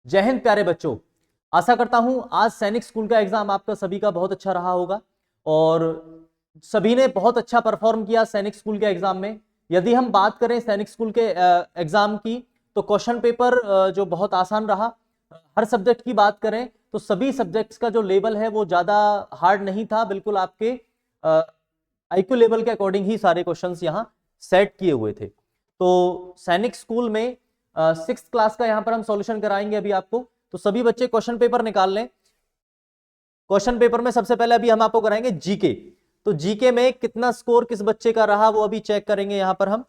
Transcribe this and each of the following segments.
जय हिंद प्यारे बच्चों। आशा करता हूं आज सैनिक स्कूल का एग्जाम आपका सभी का बहुत अच्छा रहा होगा और सभी ने बहुत अच्छा परफॉर्म किया सैनिक स्कूल के एग्जाम में। यदि हम बात करें सैनिक स्कूल के एग्जाम की तो क्वेश्चन पेपर जो बहुत आसान रहा। हर सब्जेक्ट की बात करें तो सभी सब्जेक्ट्स का जो लेवल है वो ज्यादा हार्ड नहीं था, बिल्कुल आपके आईक्यू लेवल के अकॉर्डिंग ही सारे क्वेश्चंस यहाँ सेट किए हुए थे। तो सैनिक स्कूल में 6th क्लास का यहाँ पर हम सॉल्यूशन कराएंगे अभी आपको। तो सभी बच्चे क्वेश्चन पेपर निकाल लें। क्वेश्चन पेपर में सबसे पहले अभी हम आपको कराएंगे जीके। तो जीके में कितना स्कोर किस बच्चे का रहा वो अभी चेक करेंगे। यहाँ पर हम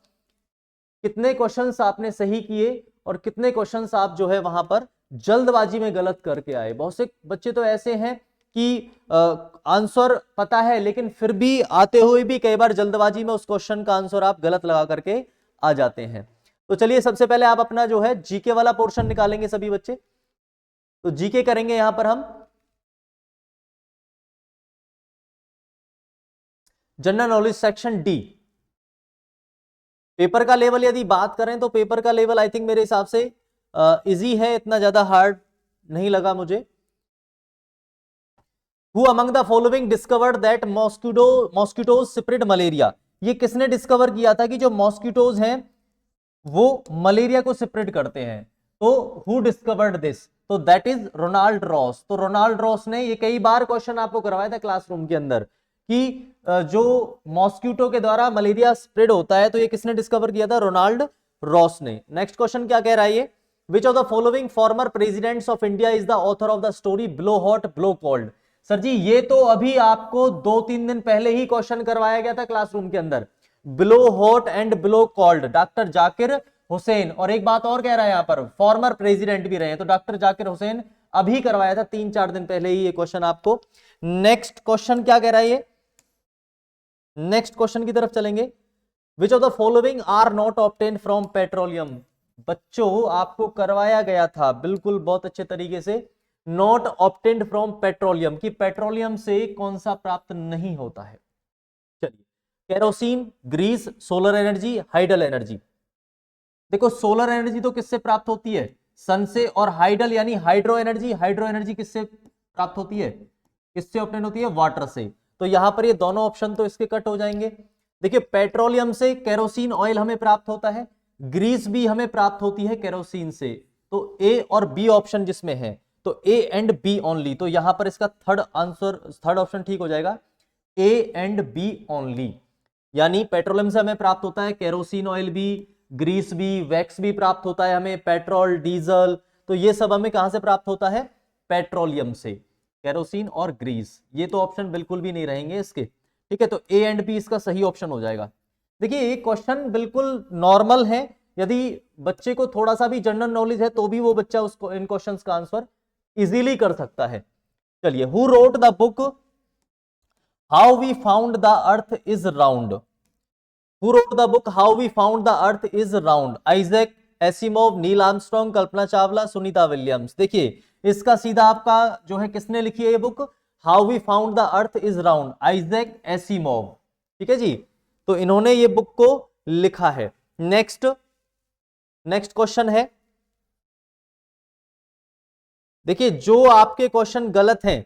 कितने क्वेश्चंस आपने सही किए और कितने क्वेश्चंस आप जो है वहां पर जल्दबाजी में गलत करके आए। बहुत से बच्चे तो ऐसे हैं कि आंसर पता है लेकिन फिर भी आते हुए भी कई बार जल्दबाजी में उस क्वेश्चन का आंसर आप गलत लगा करके आ जाते हैं। तो चलिए सबसे पहले आप अपना जो है जीके वाला पोर्शन निकालेंगे सभी बच्चे। तो जीके करेंगे यहां पर हम general knowledge section D. Paper का लेवल यदि बात करें तो पेपर का लेवल आई थिंक मेरे हिसाब से इजी है, इतना ज्यादा हार्ड नहीं लगा मुझे। Who among the following discovered that mosquitoes spread malaria? ये किसने डिस्कवर किया था कि जो मॉस्किटोज हैं वो मलेरिया को स्प्रेड करते हैं? तो हु डिस्कवर्ड दिस? तो दैट इज रोनाल्ड रॉस। तो रोनाल्ड रॉस ने, ये कई बार क्वेश्चन आपको करवाया था क्लासरूम के अंदर कि जो मॉस्किटो के द्वारा मलेरिया स्प्रेड होता है तो ये किसने डिस्कवर किया था? रोनाल्ड रॉस ने। नेक्स्ट क्वेश्चन क्या कह रहा है ये? Which of the following former presidents of India is the author of the story blow hot blow cold? Sir जी ये तो अभी आपको 2-3 दिन पहले ही क्वेश्चन करवाया गया था क्लासरूम के अंदर। Blow hot and blow cold, doctor Zakir Hussain. और एक बात और कह रहा है यहाँ पर, फॉर्मर प्रेसिडेंट भी रहे हैं, तो डॉक्टर जाकिर हुसैन अभी करवाया था 3-4 दिन पहले ही ये क्वेश्चन आपको। नेक्स्ट क्वेश्चन क्या कह रहा है ये? नेक्स्ट क्वेश्चन की तरफ चलेंगे। Which of the following are not obtained from petroleum? बच्चों आपको करवाया गया था बिल्कुल बहुत अच्छे तरीके से, नॉट ऑब्टेन्ड फ्रॉम पेट्रोलियम, कि पेट्रोलियम से कौन सा प्राप्त नहीं होता है। चलिए, kerosene, grease, solar energy, hydel energy. देखो सोलर एनर्जी तो किससे प्राप्त होती है? सन से। और हाइडल यानी हाइड्रो एनर्जी, हाइड्रो एनर्जी किससे प्राप्त होती है? किससे ऑब्टेन होती है? वाटर से। तो यहां पर ये दोनों ऑप्शन तो इसके कट हो जाएंगे। देखिए पेट्रोलियम से केरोसिन ऑयल हमें प्राप्त होता है, ग्रीस भी हमें प्राप्त होती है केरोसिन से। तो ए और बी ऑप्शन जिसमें है तो ए एंड बी ओनली। तो यहां पर इसका थर्ड आंसर, थर्ड ऑप्शन ठीक हो जाएगा, ए एंड बी ओनली। यानी पेट्रोलियम से हमें प्राप्त होता है केरोसिन ऑयल भी, ग्रीस भी, वैक्स भी प्राप्त होता है हमें, पेट्रोल, डीजल, तो ये सब हमें कहां से प्राप्त होता है? पेट्रोलियम से, केरोसिन और ग्रीस। ये तो ऑप्शन बिल्कुल भी नहीं रहेंगे इसके, ठीक है। तो ए एंड बी इसका सही ऑप्शन हो जाएगा। देखिए ये क्वेश्चन बिल्कुल नॉर्मल है, यदि बच्चे को थोड़ा सा भी जनरल नॉलेज है तो भी वो बच्चा उसको इन क्वेश्चंस का आंसर इजीली कर सकता है। चलिए, who wrote the book how we found the earth is round? Who wrote the book How We Found the Earth is Round? Isaac Asimov, Neil Armstrong, Kalpana Chawla, Sunita Williams. देखिए इसका सीधा आपका जो है किसने लिखी है ये book? How we found the earth is round, Isaac Asimov, ठीक है जी। तो इन्होंने ये बुक को लिखा है। नेक्स्ट क्वेश्चन है, देखिए जो आपके क्वेश्चन गलत हैं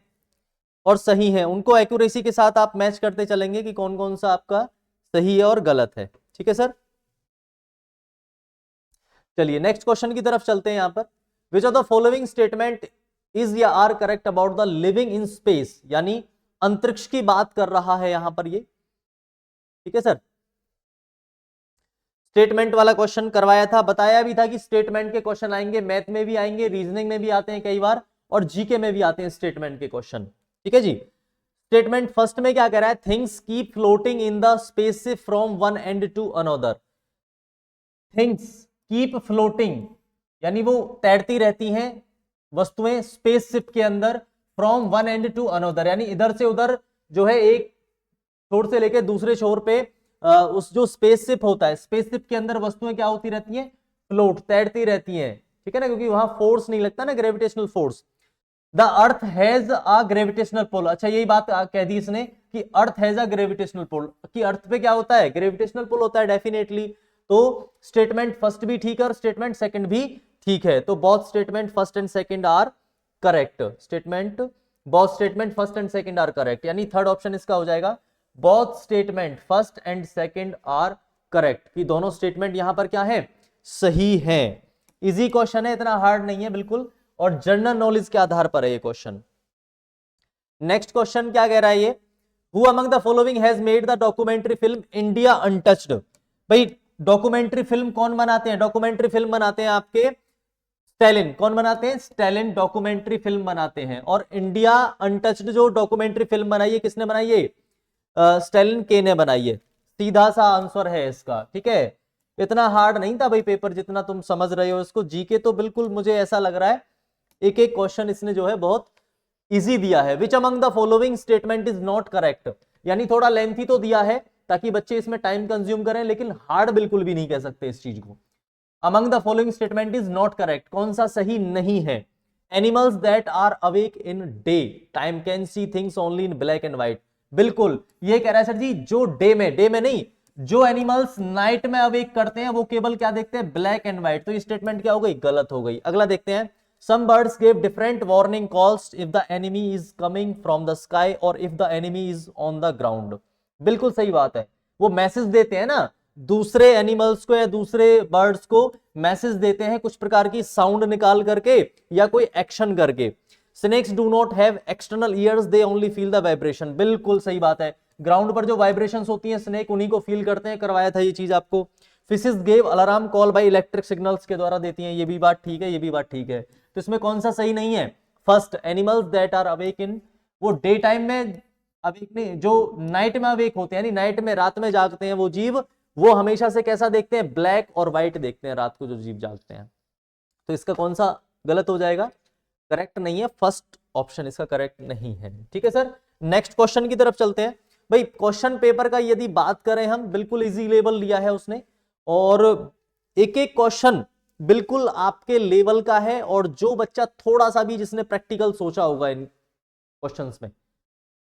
और सही हैं उनको एक्यूरेसी के साथ आप मैच करते चलेंगे कि कौन कौन सा आपका सही है और गलत है, ठीक है सर। चलिए नेक्स्ट क्वेश्चन की तरफ चलते हैं यहां पर। Which of the following statement is या are correct about the living in space? यानी अंतरिक्ष की बात कर रहा है यहां पर ये, ठीक है सर। स्टेटमेंट वाला क्वेश्चन करवाया था, बताया भी था कि स्टेटमेंट के क्वेश्चन आएंगे, मैथ में भी आएंगे, रीजनिंग में भी आते हैं कई बार, और जीके में भी आते हैं स्टेटमेंट के क्वेश्चन, ठीक है जी। स्टेटमेंट फर्स्ट में क्या कह रहा है? Things keep floating in the space from one end to another. Things keep floating यानी वो तैरती रहती हैं वस्तुएं स्पेसशिप के अंदर, from one end to another यानी इधर से उधर जो है एक छोर से लेकर दूसरे छोर पे उस जो स्पेसशिप होता है, स्पेसशिप के अंदर वस्तुएं क्या होती रहती हैं? फ्लोट, तैरती रहती हैं, ठीक है ना, क्योंकि वहां फोर्स नहीं लगता ना, gravitational force. The earth has a gravitational pull. अच्छा यही बात कह दी इसने कि अर्थ हैज अ ग्रेविटेशनल पुल, कि अर्थ पे क्या होता है? ग्रेविटेशनल पुल होता है डेफिनेटली। तो स्टेटमेंट फर्स्ट भी ठीक है और स्टेटमेंट सेकंड भी ठीक है, तो both statement first and second are correct. Statement both statement first and second are correct, यानी थर्ड ऑप्शन इसका हो जाएगा both statement first and second are correct, कि दोनों स्टेटमेंट यहां पर क्या है, सही है। इजी क्वेश्चन है, इतना हार्ड नहीं है बिल्कुल, और जनरल नॉलेज के आधार पर है ये क्वेश्चन। नेक्स्ट क्वेश्चन क्या कह रहा है ये, who among the following has made the documentary film India untouched. भाई डॉक्यूमेंट्री फिल्म कौन बनाते हैं, डॉक्यूमेंट्री फिल्म बनाते हैं आपके स्टैलिन। कौन बनाते हैं, स्टैलिन डॉक्यूमेंट्री फिल्म बनाते हैं। और इंडिया अनटच्ड जो डॉक्यूमेंट्री फिल्म बनाई है, किसने बनाई है, स्टैलिन के ने बनाई है। सीधा सा आंसर है इसका, ठीक है। इतना हार्ड नहीं था भाई पेपर जितना तुम समझ रहे हो इसको। जीके तो बिल्कुल मुझे ऐसा लग रहा है एक एक क्वेश्चन इसने जो है बहुत इजी दिया है। Which among the following statement is not correct, यानी थोड़ा लेंथी तो दिया है ताकि बच्चे इसमें टाइम कंज्यूम करें, लेकिन हार्ड बिल्कुल भी नहीं कह सकते इस चीज को। Among the following statement is not correct, कौन सा सही नहीं है। Animals that are awake in day time can see things only in black and white. बिल्कुल ये कह रहा है सर जी, जो डे में नहीं, जो एनिमल्स नाइट में अवेक करते हैं वो केवल क्या देखते हैं, ब्लैक एंड व्हाइट। तो ये स्टेटमेंट क्या हो गई, गलत हो गई। अगला देखते हैं, some birds gave different warning calls if the enemy is coming from the sky or if the enemy is on the ground। बिल्कुल सही बात है, वो मैसेज देते हैं ना दूसरे एनिमल्स को या दूसरे बर्ड्स को, मैसेज देते हैं कुछ प्रकार की साउंड निकाल करके या कोई एक्शन करके। Snakes do not have external ears, they only feel the vibration. बिल्कुल सही बात है, ग्राउंड पर जो वाइब्रेशंस होती हैं स्नेक उन्हीं को फील करते हैं, करवाया था ये चीज आपको। Fishes gave alarm call by electric signals के द्वारा देती हैं, ये भी बात ठीक है, ये भी बात ठीक है। तो इसमें कौन सा सही नहीं है, first, animals that are awake in, वो डे टाइम में अवेक नहीं, जो नाइट में अवेक होते हैं, यानी नाइट में रात में जागते हैं वो जीव, वो हमेशा से कैसा देखते हैं, ब्लैक और व्हाइट देखते हैं रात को जो जीव जागते हैं। तो इसका कौन सा गलत हो जाएगा, करेक्ट नहीं है, फर्स्ट ऑप्शन इसका करेक्ट नहीं है। ठीक है सर, नेक्स्ट क्वेश्चन की तरफ चलते हैं। भाई क्वेश्चन पेपर का यदि बात करें हम, बिल्कुल इजी लेवल लिया है उसने, और एक एक क्वेश्चन बिल्कुल आपके लेवल का है, और जो बच्चा थोड़ा सा भी जिसने प्रैक्टिकल सोचा होगा इन क्वेश्चंस में,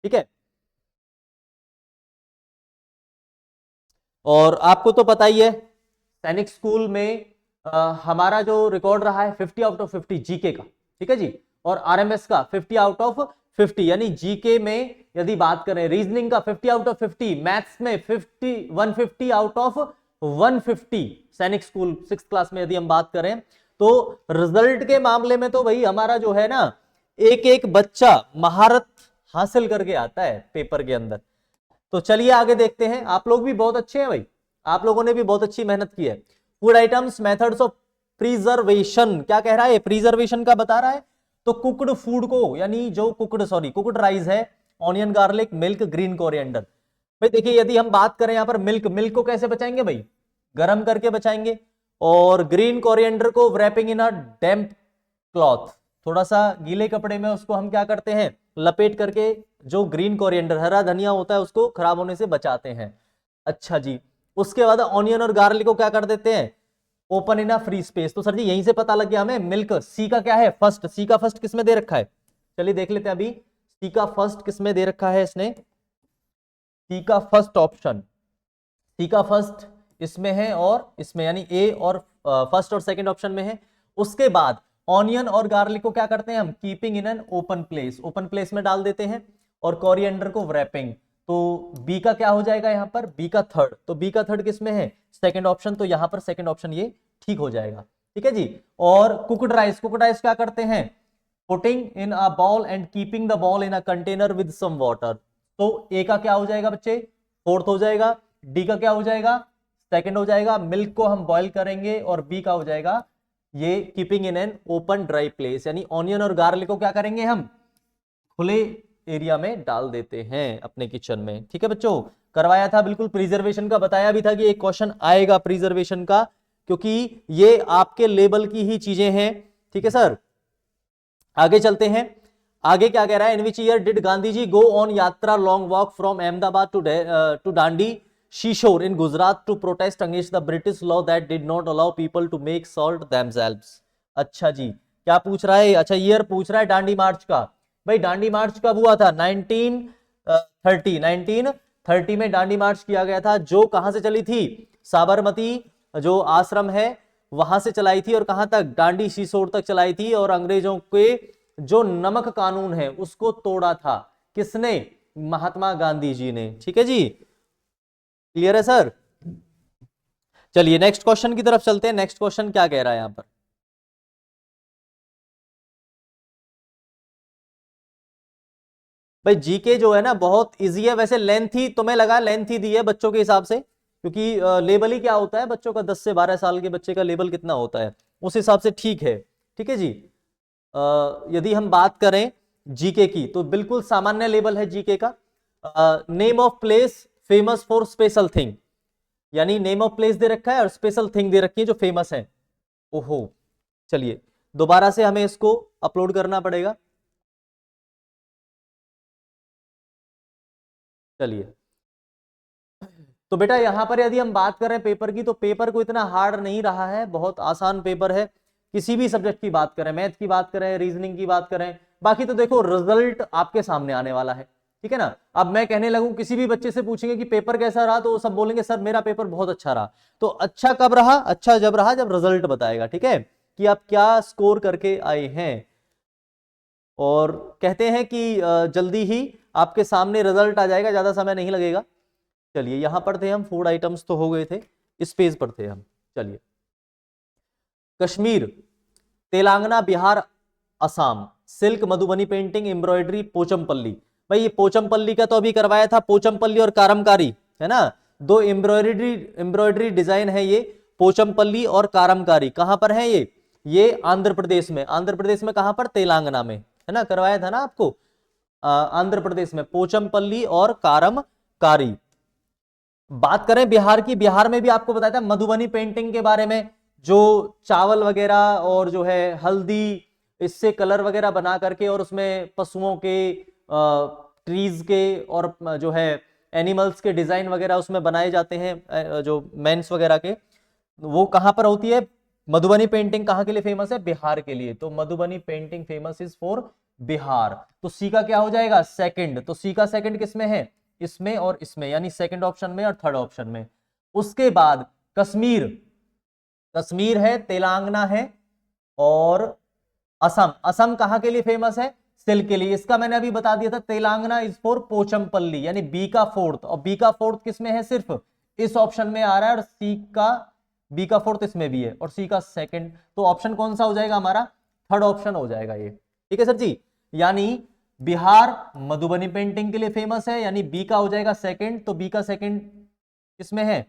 ठीक है। और आपको तो पता ही है सैनिक स्कूल में हमारा जो रिकॉर्ड रहा है 50 आउट ऑफ 50 जीके का, ठीक है जी, और आरएमएस का 50 आउट ऑफ 50, यानी जीके में यदि बात करें, रीजनिंग का 50 आउट ऑफ 50, मैथ्स में 150 आउट ऑफ 150 सैनिक स्कूल 6th क्लास में यदि हम बात करें। तो रिजल्ट के मामले में तो भाई हमारा जो है ना, एक एक बच्चा महारत हासिल करके आता है पेपर के अंदर। तो चलिए आगे देखते हैं। आप लोग भी बहुत अच्छे हैं भाई, आप लोगों ने भी बहुत अच्छी मेहनत की है। Food items methods of preservation, क्या कह रहा है, प्रिजर्वेशन का बता रहा है। तो कुकड फूड को, यानी जो कुकड राइस है, onion garlic milk green coriander. भाई देखिए यदि हम बात करें यहां पर मिल्क को कैसे बचाएंगे भाई, गर्म करके बचाएंगे। और ग्रीन कोरिएंडर को रैपिंग इन अ डैम्प क्लॉथ, थोड़ा सा गीले कपड़े में उसको हम क्या करते हैं, लपेट करके जो ग्रीन कोरिएंडर हरा धनिया होता है उसको खराब होने से बचाते हैं। अच्छा जी, उसके बाद ऑनियन और गार्लिक को क्या कर देते हैं, open in a free space. तो सर जी यहीं से पता लग गया हमें मिल्क, सी का क्या है, फर्स्ट। सी का फर्स्ट किसमें दे रखा है, चलिए देख लेते हैं अभी। सी का फर्स्ट किसमें दे रखा है इसने, सी का फर्स्ट ऑप्शन, सी का फर्स्ट इसमें है और इसमें, यानी ए और फर्स्ट और सेकंड ऑप्शन में है। उसके बाद ऑनियन और गार्लिक को क्या करते हैं हम, keeping in an open place, open place में डाल देते हैं। और कोरिएंडर को रैपिंग, तो बी का क्या हो जाएगा यहाँ पर, बी का थर्ड। तो बी का थर्ड किसमें है, सेकंड ऑप्शन, तो यहाँ पर सेकंड ऑप्शन ये ठीक हो जाएगा। ठीक है जी। और कुकड राइस क्या करते हैं, putting in a ball and keeping the ball in a container with some water. तो ए का क्या हो जाएगा बच्चे, फोर्थ हो जाएगा। डी का क्या हो जाएगा, सेकंड हो जाएगा। मिल्क को हम बॉईल करेंगे। और बी का हो जाएगा ये keeping in an open dry place, यानी ऑनियन और गार्लिक को क्या करेंगे हम, खुले एरिया में डाल देते हैं अपने किचन में। ठीक है बच्चों, करवाया था बिल्कुल प्रिजर्वेशन का, बताया भी था कि एक क्वेश्चन आएगा प्रिजर्वेशन का, क्योंकि ये आपके लेवल की ही चीजें हैं। ठीक है सर, आगे चलते हैं। आगे क्या कह रहा है, in which year did Gandhi ji go on yatra long walk from Ahmedabad to Dandi seashore in Gujarat to protest against the British law that did not allow people to make salt themselves. अच्छा जी, क्या पूछ रहा है, अच्छा ईयर पूछ रहा है डांडी मार्च का। भाई डांडी मार्च कब हुआ था, 1930 में डांडी मार्च किया गया था, जो कहां से चली थी, साबरमती जो आश्रम है वहां से चलाई थी और कहां तक, डांडी सीसोर तक चलाई थी, और अंग्रेजों के जो नमक कानून है उसको तोड़ा था। किसने? महात्मा गांधी जी ने। ठीक है जी, क्लियर है सर? चलिए नेक्स्ट क्वेश्चन की तरफ चलते हैं। नेक्स्ट क्वेश्चन क्या कह रहा है यहां पर? भाई जीके जो है ना बहुत इजी है, वैसे लेंथी तुम्हें लगा, लेंथी दी है बच्चों के हिसाब से, क्योंकि लेवल ही क्या होता है बच्चों का, 10 से 12 साल के बच्चे का लेवल कितना होता है, उस हिसाब से ठीक है। ठीक है जी। यदि हम बात करें जीके की तो बिल्कुल सामान्य लेवल है जीके का। Name of place famous for special thing, यानी नेम ऑफ प्लेस दे रखा है और स्पेशल थिंग दे रखी है जो फेमस है। ओहो, चलिए दोबारा से हमें इसको अपलोड करना पड़ेगा। चलिए, तो बेटा यहां पर यदि हम बात करें पेपर की, तो पेपर को इतना हार्ड नहीं रहा है, बहुत आसान पेपर है। किसी भी सब्जेक्ट की बात करें, मैथ की बात करें, रीजनिंग की बात करें, बाकी तो देखो रिजल्ट आपके सामने आने वाला है। ठीक है ना? अब मैं कहने लगूं, किसी भी बच्चे से पूछेंगे कि पेपर कैसा रहा, तो वो सब बोलेंगे सर मेरा पेपर बहुत अच्छा रहा। तो अच्छा कब रहा? अच्छा जब रहा जब रिजल्ट बताएगा। ठीक है, कि आप क्या स्कोर करके आए हैं। और कहते हैं कि जल्दी ही आपके सामने रिजल्ट आ जाएगा, ज्यादा समय नहीं लगेगा। चलिए यहां पर थे हम, फूड आइटम्स तो हो गए थे, इस पेज पर थे हम। चलिए, Kashmir, Telangana, Bihar, Assam, silk, Madhubani painting, embroidery, Pochampally. भाई ये पोचमपल्ली का तो अभी करवाया था, पोचमपल्ली और कारमकारी है ना, दो एम्ब्रॉयडरी डिजाइन है ये, पोचमपल्ली और कारमकारी। कहां पर है ये आंध्र प्रदेश में। आंध्र प्रदेश में कहां पर? तेलंगाना में, है ना, करवाया था ना आपको। आंध्र प्रदेश में पोचमपल्ली और कारमकारी। बात करें बिहार की, बिहार में भी आपको बताया था मधुबनी पेंटिंग के बारे में, जो चावल वगैरह और जो है हल्दी, इससे कलर वगैरह बना करके और उसमें पशुओं के, ट्रीज के और जो है एनिमल्स के डिजाइन वगैरह उसमें बनाए जाते हैं, जो मेंस वगैरह के। वो कहां पर होती है? मधुबनी पेंटिंग कहां के लिए फेमस है? बिहार के लिए। तो Madhubani painting famous is for Bihar. तो सी का क्या हो जाएगा? सेकंड। तो सी का सेकंड किसमें है? इसमें और इसमें, यानी सेकंड ऑप्शन में और थर्ड ऑप्शन में। उसके बाद कश्मीर, कश्मीर है, तेलंगाना है और असम। असम कहां के लिए फेमस है? सिल्क के लिए। इसका मैंने अभी बता दिया था, तेलंगाना इज फॉर पोचमपल्ली, यानी बी का फोर्थ। और बी का फोर्थ किसमें है? सिर्फ इस ऑप्शन में आ रहा है, और सी का, बी का फोर्थ इसमें भी है, और सी का सेकंड। तो ऑप्शन कौन सा हो जाएगा हमारा? थर्ड ऑप्शन हो जाएगा ये। ठीक है सर जी, यानी बिहार मधुबनी पेंटिंग के लिए फेमस है, यानी बी का हो जाएगा सेकंड। तो बी का सेकंड किसमें है?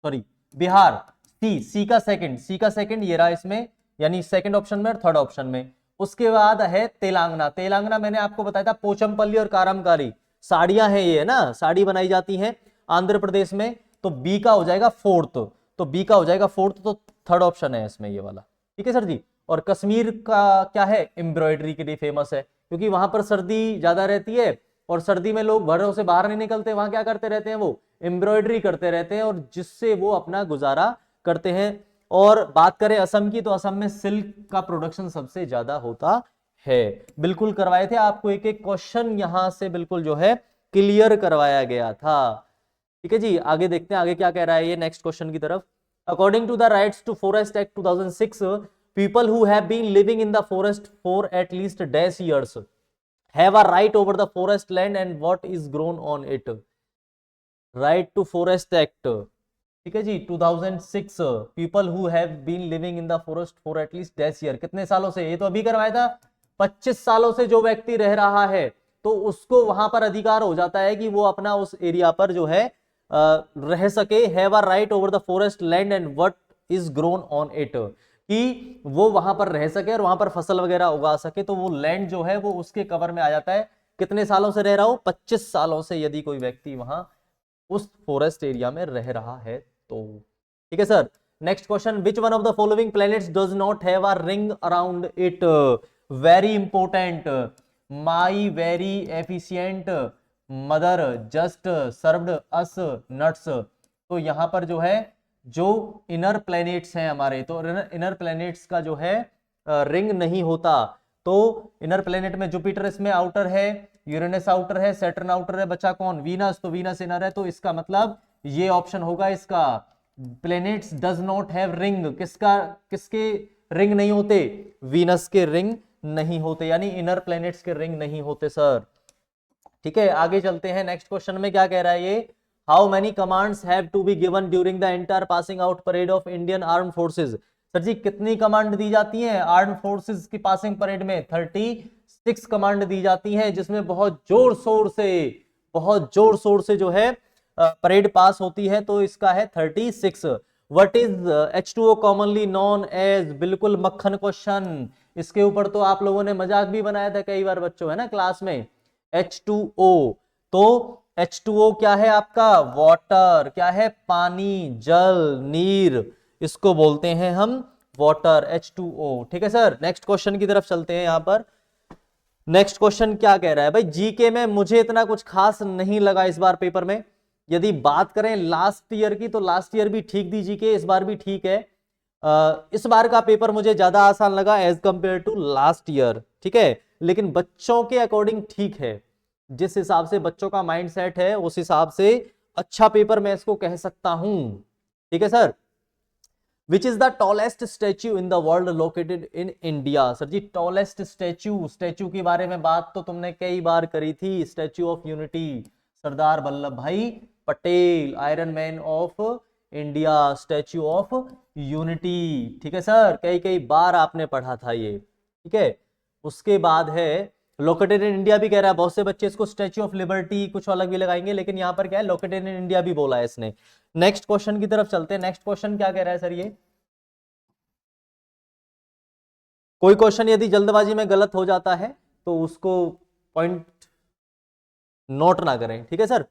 सॉरी, बिहार। सी का सेकंड, सी का सेकंड ये रहा इसमें, यानी सेकंड ऑप्शन में और थर्ड ऑप्शन में। उसके बाद है तेलंगाना। तेलंगाना मैंने आपको बताया था पोचमपल्ली और कारमकारी, साड़ियां हैं ये, है ना, साड़ी बनाई जाती है आंध्र प्रदेश में। तो बी का हो जाएगा फोर्थ। तो बी का हो जाएगा फोर्थ, तो थर्ड ऑप्शन है इसमें ये वाला। ठीक है सर जी। और कश्मीर का क्या है? एम्ब्रॉयडरी के लिए फेमस है, क्योंकि वहां पर सर्दी ज्यादा रहती है, और सर्दी में लोग घरों से बाहर नहीं निकलते, वहां क्या करते रहते हैं? वो एम्ब्रॉयडरी करते रहते हैं, और जिससे वो अपना गुजारा करते हैं। और बात करें असम की, तो असम में सिल्क का प्रोडक्शन सबसे ज्यादा होता है। बिल्कुल करवाए थे आपको, एक एक क्वेश्चन यहां से बिल्कुल जो है क्लियर करवाया गया था। ठीक है जी, आगे देखते हैं आगे क्या कह रहा है ये नेक्स्ट क्वेश्चन की तरफ। According to the rights to forest act 2006, people who have been living in the forest for at least dash years have a right over the forest land and what is grown on it. Right to forest act, ठीक है जी, 2006, people who have been living in the forest for at least 10 year, कितने सालों से? ये तो अभी करवाया था, 25 सालों से जो व्यक्ति रह रहा है, तो उसको वहां पर अधिकार हो जाता है कि वो अपना उस एरिया पर जो है रह सके। Have a right over the forest land and what is grown on it, कि वो वहां पर रह सके और वहां पर फसल वगैरह उगा सके, तो वो लैंड जो है वो उसके कवर में आ जाता है। कितने सालों से रह रहा हो? 25 सालों से, यदि कोई व्यक्ति वहां उस फॉरेस्ट एरिया में रह रहा है तो। ठीक है sir. Next question, which one of the following planets does not have a ring around it? Very important, my very efficient, mother, just, served, us, nuts. तो यहां पर जो है जो इनर प्लैनेट्स हैं हमारे, तो इनर प्लैनेट्स का जो है रिंग नहीं होता। तो इनर प्लैनेट में जुपिटर इसमें आउटर है, यूरेनस आउटर है, सैटर्न आउटर है, बचा कौन? वीनस। तो वीनस इनर है, तो इसका मतलब ये ऑप्शन होगा इसका, planets does not have ring, किसके रिंग नहीं होते? वीनस के रिंग नहीं होते, यानी इनर प्लेनेट्स के रिंग नहीं होते सर। ठीक है, आगे चलते हैं। नेक्स्ट क्वेश्चन में क्या कह रहा है ये, how many commands have to be given during the entire passing out parade of Indian arm forces. Sir जी कितनी कमांड दी जाती है आर्म फोर्सेज की पासिंग परेड में? 36 कमांड दी जाती है, जिसमें बहुत जोर शोर से जो है परेड पास होती है, तो इसका है 36। What is H2O commonly known as? बिल्कुल मक्खन क्वेश्चन, इसके ऊपर तो आप लोगों ने मजाक भी बनाया था कई बार बच्चों, है ना क्लास में। H2O, तो H2O क्या है आपका? वाटर। क्या है? पानी, जल, नीर, इसको बोलते हैं हम वाटर, H2O। ठीक है सर, नेक्स्ट क्वेश्चन की तरफ चलते हैं। यहां पर नेक्स्ट क्वेश्चन क्या कह रहा है भाई, जीके में मुझे इतना कुछ खास नहीं लगा इस बार पेपर में। यदि बात करें लास्ट ईयर की, तो लास्ट ईयर भी ठीक दी जीके, इस बार भी ठीक है। इस बार का पेपर मुझे ज्यादा आसान लगा as compare to last year. ठीक है, लेकिन बच्चों के अकॉर्डिंग ठीक है, जिस हिसाब से बच्चों का माइंडसेट है उस हिसाब से अच्छा पेपर मैं इसको कह सकता हूं। ठीक है sir. Which is the tallest statue in the world located in India? Sir ji tallest statue के बारे में बात तो तुमने कई बार करी थी, statue of unity, Sardar Vallabh भाई Patel, iron man of India, statue of unity. ठीक है सर, कई बार आपने पढ़ा था ये। ठीक है, उसके बाद है लोकेटेड इन इंडिया भी कह रहा है, बहुत से बच्चे इसको स्टैच्यू ऑफ लिबर्टी कुछ अलग भी लगाएंगे, लेकिन यहां पर क्या है, लोकेटेड इन इंडिया भी बोला है इसने। नेक्स्ट क्वेश्चन की तरफ चलते हैं। नेक्स्ट क्वेश्चन क्या कह रहा है सर ये, कोई क्वेश्चन यदि जल्दबाजी में गलत हो जाता है तो उसको पॉइंट नोट ना करें। ठीक है सर,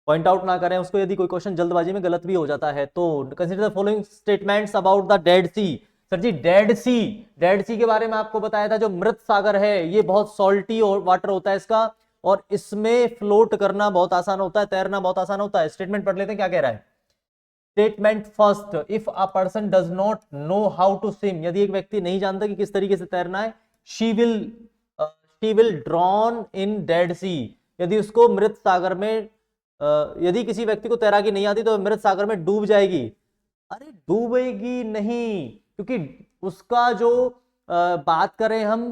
पॉइंट आउट ना करें उसको, यदि कोई क्वेश्चन जल्दबाजी में गलत भी हो जाता है तो। Consider the following statements about the dead sea. Sir जी डेड सी के बारे में आपको बताया था, जो मृत सागर है ये बहुत सॉल्टी वाटर होता है इसका, और इसमें फ्लोट करना बहुत आसान होता है, तैरना बहुत आसान होता है। स्टेटमेंट पढ़ लेते हैं क्या कह रहा है। Statement first, if a person does not know how to swim, यदि एक व्यक्ति नहीं जानता कि किस तरीके से तैरना है, she will drown in dead sea, यदि उसको मृत सागर में यदि किसी व्यक्ति को तैराकी नहीं आती तो मृत सागर में डूब जाएगी। अरे डूबेगी नहीं, क्योंकि उसका जो बात करें हम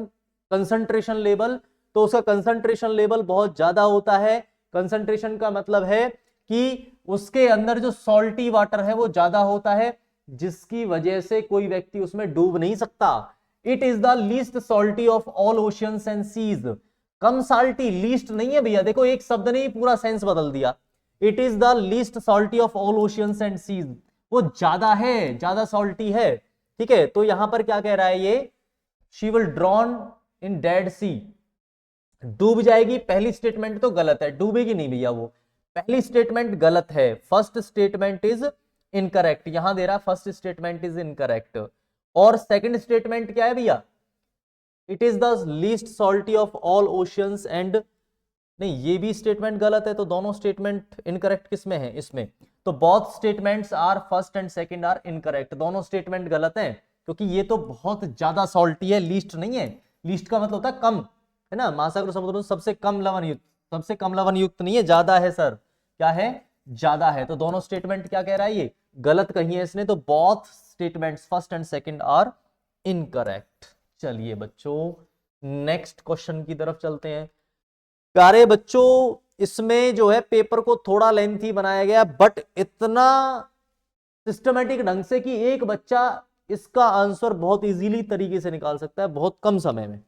कंसंट्रेशन लेवल, तो उसका कंसंट्रेशन लेवल बहुत ज्यादा होता है। कंसंट्रेशन का मतलब है कि उसके अंदर जो सॉल्टी वाटर है वो ज्यादा होता है, जिसकी वजह से कोई व्यक्ति उसमें डूब नहीं सकता। It is the least salty of all oceans and seas. कम साल्टी, लीस्ट नहीं है भैया, देखो एक शब्द ने ही पूरा सेंस बदल दिया। It is the least salty of all oceans and seas, वो ज्यादा है, ज्यादा सॉल्टी है। ठीक है, तो यहां पर क्या कह रहा है ये, she will drown in dead sea, डूब जाएगी। पहली स्टेटमेंट तो गलत है, डूबेगी नहीं भैया वो, पहली स्टेटमेंट गलत है। फर्स्ट स्टेटमेंट इज इनकरेक्ट, यहां दे रहा फर्स्ट स्टेटमेंट इज इनकरेक्ट। और सेकंड स्टेटमेंट क्या है भैया, it is the least salty of all oceans and, नहीं ये भी स्टेटमेंट गलत है, तो दोनों स्टेटमेंट इनकरेक्ट किसमें है, इसमें। तो both statements are first and second are incorrect, दोनों स्टेटमेंट गलत हैं, क्योंकि ये तो बहुत ज्यादा सॉल्टी है, लीस्ट नहीं है। लीस्ट का मतलब होता है कम, है ना, महासागर समुद्र सबसे कम लवण युक्त, सबसे कम लवण युक्त नहीं है, ज्यादा है सर। क्या है, ज्यादा है। तो दोनों स्टेटमेंट क्या कह रहा है ये, गलत कही है इसने, तो both statements first and second are incorrect. चलिए बच्चों नेक्स्ट क्वेश्चन की तरफ चलते हैं। प्यारे बच्चों इसमें जो है पेपर को थोड़ा लेंथी बनाया गया, बट इतना सिस्टमेटिक ढंग से कि एक बच्चा इसका आंसर बहुत इजीली तरीके से निकाल सकता है बहुत कम समय में।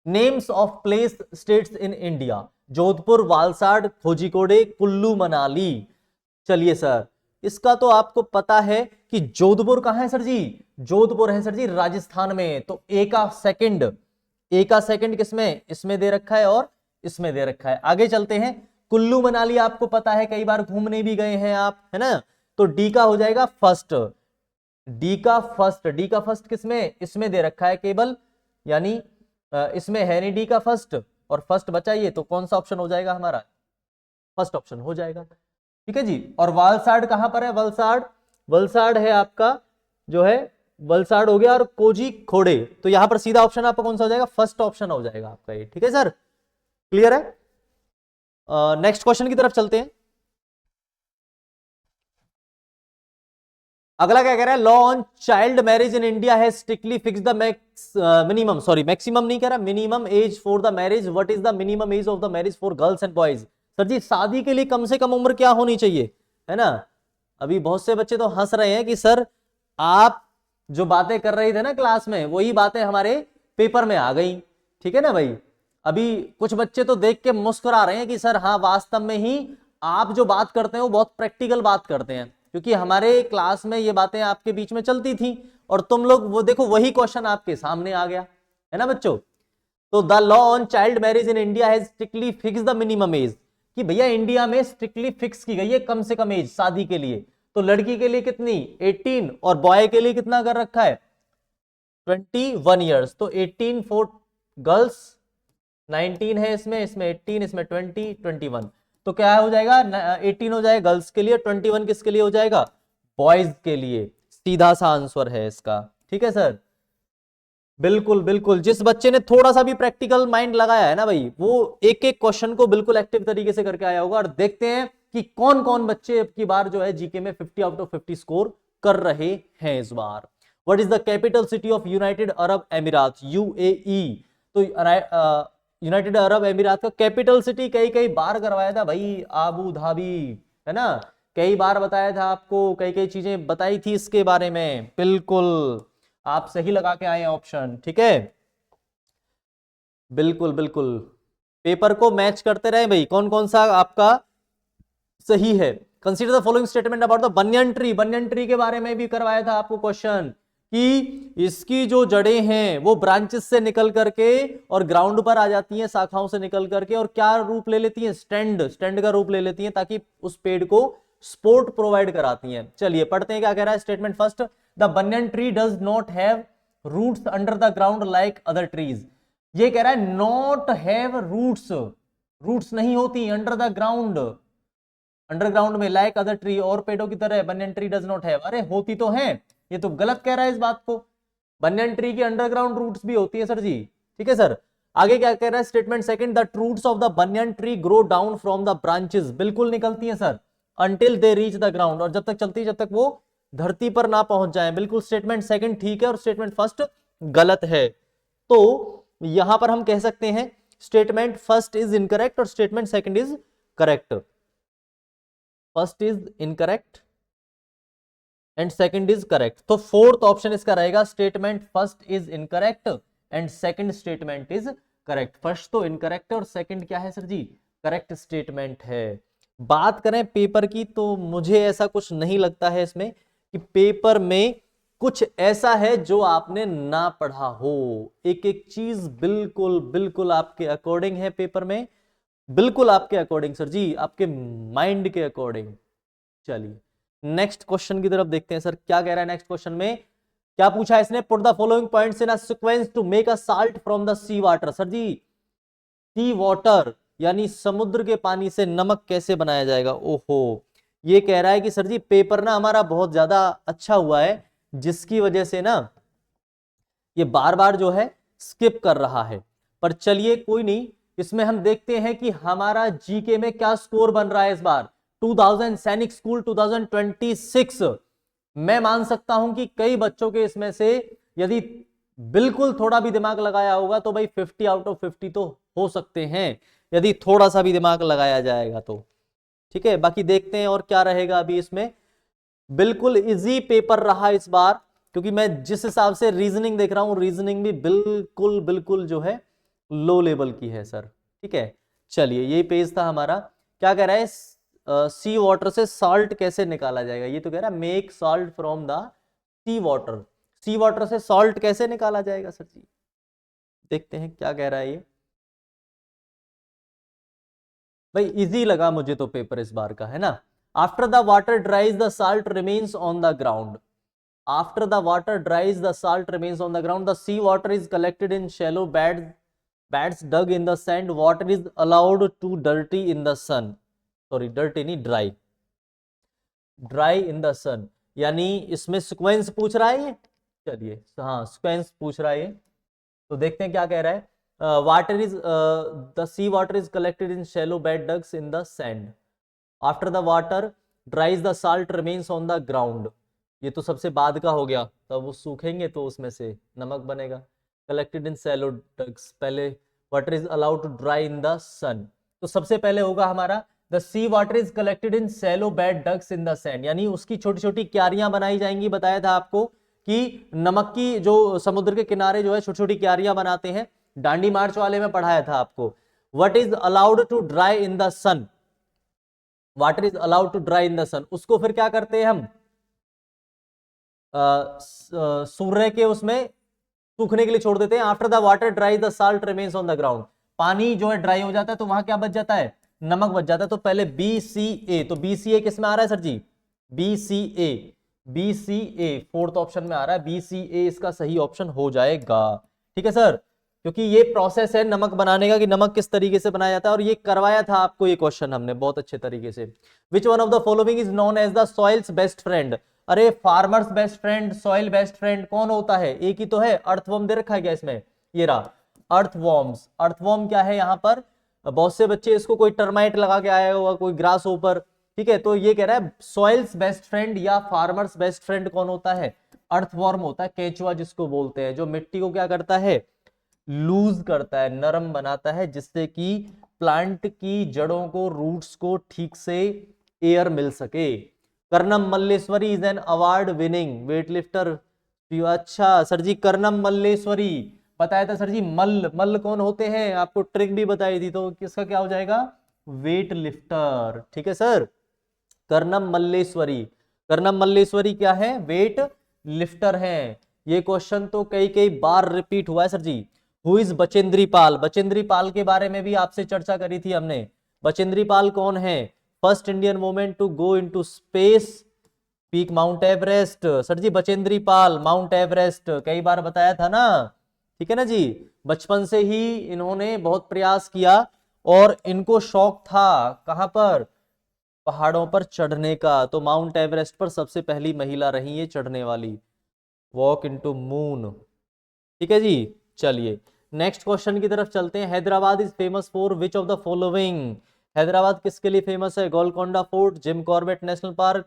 Names of place states in India, Jodhpur, Valsad, Kozhikode, Kullu Manali. चलिए सर, इसका तो आपको पता है कि जोधपुर कहां है सर जी, जोधपुर है सर जी राजस्थान में। तो ए का सेकंड किसमें, इसमें दे रखा है और इसमें दे रखा है। आगे चलते हैं, कुल्लू मनाली आपको पता है, कई बार घूमने भी गए हैं आप, है ना। तो डी का हो जाएगा फर्स्ट, डी का फर्स्ट किसमें, इसमें दे रखा है केवल, यानी इसमें है नहीं डी का फर्स्ट, और फर्स्ट बचा ये, तो कौन सा ऑप्शन हो जाएगा हमारा, फर्स्ट ऑप्शन हो जाएगा। ठीक है जी। और वलसाड कहां पर है, वलसाड है आपका जो है, वलसाड हो गया, और कोझिकोडे, तो यहां पर सीधा ऑप्शन आपका कौन सा हो जाएगा, फर्स्ट ऑप्शन हो जाएगा आपका ये। ठीक है सर, क्लियर है। नेक्स्ट क्वेश्चन की तरफ चलते हैं। अगला क्या कह रहा है, law on child marriage in India has strictly fix the minimum, sorry maximum नहीं कह रहा, minimum age for the marriage, what is the minimum age of the marriage for girls and boys. Sir जी शादी के लिए कम से कम उम्र क्या होनी चाहिए, है ना। अभी बहुत से बच्चे तो हंस रहे हैं कि सर आप जो बातें कर रहे थे ना क्लास में वही बातें हमारे पेपर में आ गई, ठीक है ना भाई। अभी कुछ बच्चे तो देख के मुस्कुरा रहे हैं कि सर हाँ वास्तव में ही आप जो बात करते हैं वो बहुत प्रैक्टिकल बात करते हैं, क्योंकि हमारे क्लास में ये बातें आपके बीच में चलती थी और तुम लोग वो देखो वही क्वेश्चन आपके सामने आ गया, है ना बच्चों। तो the law on child marriage in India has strictly fix the minimum as, कि भैया इंडिया में स्ट्रिक्टली फिक्स की गई है कम से कम एज शादी के लिए। तो लड़की के लिए कितनी 18 और बॉय के लिए कितना कर रखा है 21 ईयर्स। तो 18 फॉर गर्ल्स, 19 है इसमें, इसमें 18, इसमें 20, 21। तो क्या हो जाएगा 18 हो जाएगा गर्ल्स के लिए, 21 किसके लिए हो जाएगा बॉयज के लिए। सीधा सा आंसर है इसका, ठीक है सर। बिल्कुल बिल्कुल, जिस बच्चे ने थोड़ा सा भी प्रैक्टिकल माइंड लगाया है ना भाई वो एक एक क्वेश्चन को बिल्कुल एक्टिव तरीके से करके आया होगा। और देखते हैं कि कौन कौन बच्चे अब की बार जो है जीके में 50 आउट ऑफ 50 स्कोर कर रहे हैं इस बार। What is the capital city of United Arab Emirates, UAE. तो यूनाइटेड अरब एमिरात का कैपिटल सिटी कई कई बार करवाया था भाई, आबू धाबी, है ना। कई बार बताया था आपको, कई कई चीजें बताई थी इसके बारे में। बिल्कुल आप सही लगा के आए ऑप्शन, ठीक है। बिल्कुल बिल्कुल, पेपर को मैच करते रहे भाई, कौन कौन सा आपका सही है। Consider the following statement about the banyan tree, banyan tree के बारे में भी करवाया था आपको क्वेश्चन, कि इसकी जो जड़ें हैं वो ब्रांचेस से निकल करके और ग्राउंड पर आ जाती हैं, शाखाओं से निकल करके, और क्या रूप ले लेती हैं स्टैंड, स्टैंड का रूप ले लेती हैं, ताकि उस पेड़ को सपोर्ट प्रोवाइड कराती हैं। चलिए पढ़ते हैं क्या कह रहा है statement first. The banyan tree does not have roots under the ground like other trees. ये कह रहा है नॉट हैव रूट्स, रूट्स नहीं होती अंडर द ग्राउंड, अंडरग्राउंड में लाइक अदर ट्री, और पेड़ों की तरह बनियन ट्री डज नॉट हैव, अरे होती तो है, ये तो गलत कह रहा है इस बात को। बनियन ट्री की अंडरग्राउंड रूट्स भी होती है सर जी, ठीक है सर। आगे क्या कह रहा है statement second, the roots of the banyan tree grow down from the branches, बिल्कुल निकलती हैं sir, until they reach the ground, और जब तक चलती है जब तक वो धरती पर ना पहुंच जाए। बिल्कुल स्टेटमेंट सेकंड ठीक है और स्टेटमेंट फर्स्ट गलत है। तो यहां पर हम कह सकते हैं स्टेटमेंट फर्स्ट इज इनकरेक्ट और statement second is correct. First is incorrect and second is correct. तो फोर्थ ऑप्शन इसका रहेगा statement first is incorrect and second statement is correct. First तो इनकरेक्ट है और सेकंड क्या है सर जी करेक्ट स्टेटमेंट है। बात करें पेपर की तो मुझे ऐसा कुछ नहीं लगता है इसमें कि पेपर में कुछ ऐसा है जो आपने ना पढ़ा हो। एक एक चीज बिल्कुल बिल्कुल आपके अकॉर्डिंग है पेपर में, बिल्कुल आपके अकॉर्डिंग सर जी, आपके माइंड के अकॉर्डिंग। चलिए नेक्स्ट क्वेश्चन की तरफ देखते हैं सर क्या कह रहा है। नेक्स्ट क्वेश्चन में क्या पूछा है इसने, put the following points in a sequence to make a salt from the sea water. Sir ji sea water यानी समुद्र के पानी से नमक कैसे बनाया जाएगा। ओहो, ये कह रहा है कि सर जी पेपर ना हमारा बहुत ज्यादा अच्छा हुआ है जिसकी वजह से ना ये बार बार जो है स्किप कर रहा है। पर चलिए कोई नहीं, इसमें हम देखते हैं कि हमारा जीके में क्या स्कोर बन रहा है इस बार। 2000 सैनिक स्कूल 2026, मैं मान सकता हूं कि कई बच्चों के इसमें से यदि बिल्कुल थोड़ा भी दिमाग लगाया होगा तो भाई 50 आउट ऑफ 50 तो हो सकते हैं, यदि थोड़ा सा भी दिमाग लगाया जाएगा तो। ठीक है, बाकी देखते हैं और क्या रहेगा अभी इसमें। बिल्कुल इजी पेपर रहा इस बार, क्योंकि मैं जिस हिसाब से रीजनिंग देख रहा हूं रीजनिंग भी बिल्कुल बिल्कुल जो है लो लेवल की है सर। ठीक है, चलिए ये पेज था हमारा। क्या कह रहा है सी वाटर से सॉल्ट कैसे निकाला जाएगा। ये तो कह रहा है make salt from the sea water. Sea water से सॉल्ट कैसे निकाला जाएगा सर जी, देखते हैं क्या कह रहा है ये। भाई इजी लगा मुझे तो पेपर इस बार का, है ना। After the water ड्राइज the salt remains on the ground. After the water dries, the salt remains on the ground. The sea water is collected in shallow beds dug in the sand. Water is allowed to dirty in the sun. Sorry, dirty नहीं, dry. Dry in the sun. यानी इसमें sequence पूछ रहा है ये। चलिए हाँ sequence पूछ रहा है ये, तो देखते हैं क्या कह रहा है। Water is the sea water is collected in shallow bed dugs in the sand. After the water dries, the salt remains on the ground. ये तो सबसे बाद का हो गया, तब वो सूखेंगे तो उसमें से नमक बनेगा। कलेक्टेड इन सैलो डक्ट्स, पहले water is allowed to dry in the sun, तो सबसे पहले होगा हमारा the sea water is collected in shallow bed ducts in the sand, यानी उसकी छोटी छोटी क्यारियां बनाई जाएंगी। बताया था आपको कि नमक की जो समुद्र के किनारे जो है छोटी छोटी क्यारियां बनाते हैं, डांडी मार्च वाले में पढ़ाया था आपको। What is allowed to dry in the sun, water is allowed to dry in the sun, उसको फिर क्या करते हैं हम, सूर्य के उसमें सूखने के लिए छोड़ देते हैं। After the water dry the salt remains on the ground, पानी जो है ड्राई हो जाता है तो वहां क्या बच जाता है, नमक बच जाता है। तो पहले BCA, तो BCA किस में आ रहा है सर जी, BCA, BCA फोर्थ ऑप्शन में आ रहा है, BCA इसका सही ऑप्शन हो जाएगा। ठीक है सर, क्योंकि ये प्रोसेस है नमक बनाने का कि नमक किस तरीके से बनाया जाता है, और ये करवाया था आपको ये क्वेश्चन हमने बहुत अच्छे तरीके से। Which one of the following is known as the soil's best friend, अरे farmers best friend, soil best friend कौन होता है, एक ही तो है, अर्थवर्म दे रखा है क्या इसमें, ये रहा अर्थवर्म्स। अर्थवर्म क्या है यहाँ पर, बहुत से बच्चे इसको कोई टर्माइट लगा के आया होगा, कोई ग्रास ऊपर, ठीक है, तो ये कह रहा है सॉइल्स बेस्ट फ्रेंड या फार्मर्स बेस्ट फ्रेंड कौन होता है, अर्थवर्म होता है, केचुआ जिसको बोलते हैं, जो मिट्टी को क्या करता है, लूज करता है, नरम बनाता है, जिससे कि प्लांट की जड़ों को, रूट्स को ठीक से एयर मिल सके। Karnam Malleswari is an award winning weightlifter, अच्छा सर जी, कर्णम मल्लेश्वरी बताया था सर जी, मल्ल कौन होते हैं, आपको ट्रिक भी बताई थी, तो किसका क्या हो जाएगा, वेट लिफ्टर। ठीक है सर, कर्णम मल्लेश्वरी, कर्णम मल्लेश्वरी क्या है, वेट लिफ्टर है। ये क्वेश्चन तो कई कई बार रिपीट हुआ है sir ji. Who is Bachendri Pal, Bachendri Pal के बारे में भी आपसे चर्चा करी थी हमने। बचेंद्री पाल कौन है, first Indian women to go into space, peak Mount Everest, sir ji Bachendri Pal Mount Everest कई बार बताया था ना, ठीक है ना जी। बचपन से ही इन्होंने बहुत प्रयास किया और इनको शौक था कहां पर, पहाड़ों पर चढ़ने का, तो माउंट एवरेस्ट पर सबसे पहली महिला रही है चढ़ने वाली, वॉक इनटू मून। ठीक है जी, चलिए नेक्स्ट क्वेश्चन की तरफ चलते हैं। Hyderabad is famous for which of the following, Hyderabad किसके लिए फेमस है, Golconda fort, Jim Corbett national park,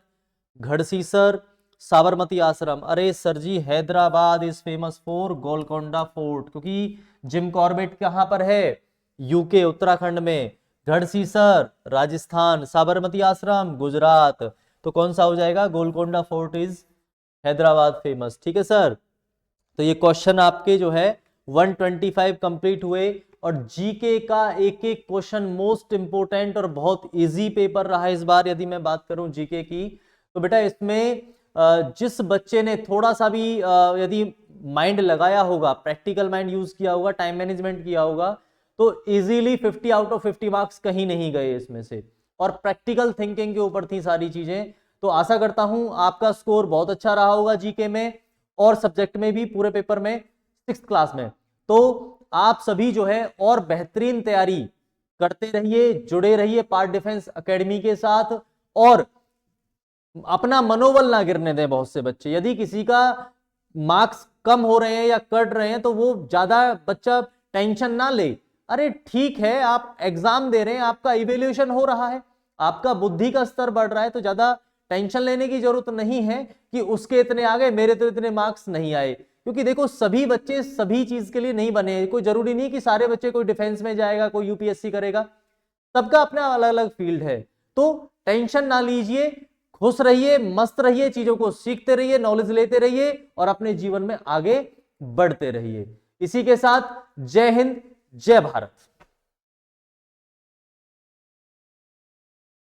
Gadsisar, Sabarmati Ashram. अरे sir ji Hyderabad is famous for Golconda fort, क्योंकि जिम कॉर्बेट कहां पर है, यूके उत्तराखंड में, घड़सीसर राजस्थान, साबरमती आश्रम गुजरात, तो कौन सा हो जाएगा, Golconda fort is Hyderabad famous. ठीक है सर, तो ये क्वेश्चन आपके जो है 125 कंप्लीट हुए, और जीके का एक एक क्वेश्चन मोस्ट इंपोर्टेंट और बहुत इजी पेपर रहा इस बार। यदि मैं बात करूं जीके की, तो बेटा इसमें जिस बच्चे ने थोड़ा सा भी यदि माइंड लगाया होगा, प्रैक्टिकल माइंड यूज किया होगा, टाइम मैनेजमेंट किया होगा, तो इजीली 50 आउट ऑफ 50 मार्क्स कहीं नहीं गए इसमें से, और प्रैक्टिकल थिंकिंग के ऊपर थी सारी चीजें। तो आशा करता हूं आपका स्कोर बहुत अच्छा रहा होगा जीके में और सब्जेक्ट में भी, पूरे पेपर में 6th क्लास में। तो आप सभी जो है और बेहतरीन तैयारी करते रहिए, जुड़े रहिए पार्ट डिफेंस एकेडमी के साथ, और अपना मनोबल ना गिरने दें। बहुत से बच्चे, यदि किसी का मार्क्स कम हो रहे हैं या कट रहे हैं, तो वो ज्यादा बच्चा टेंशन ना ले, अरे ठीक है आप एग्जाम दे रहे हैं, आपका इवेल्युएशन हो रहा है, आपका बुद्धि का स्तर बढ़ रहा है, तो ज्यादा टेंशन लेने की जरूरत नहीं है कि उसके इतने आ गए, मेरे तो इतने मार्क्स नहीं आए। क्योंकि देखो सभी बच्चे सभी चीज के लिए नहीं बने, कोई जरूरी नहीं कि सारे बच्चे कोई डिफेंस में जाएगा, कोई यूपीएससी करेगा, सबका अपना अलग अलग फील्ड है। तो टेंशन ना लीजिए, खुश रहिए, मस्त रहिए, चीजों को सीखते रहिए, नॉलेज लेते रहिए और अपने जीवन में आगे बढ़ते रहिए। इसी के साथ जय हिंद, जय भारत।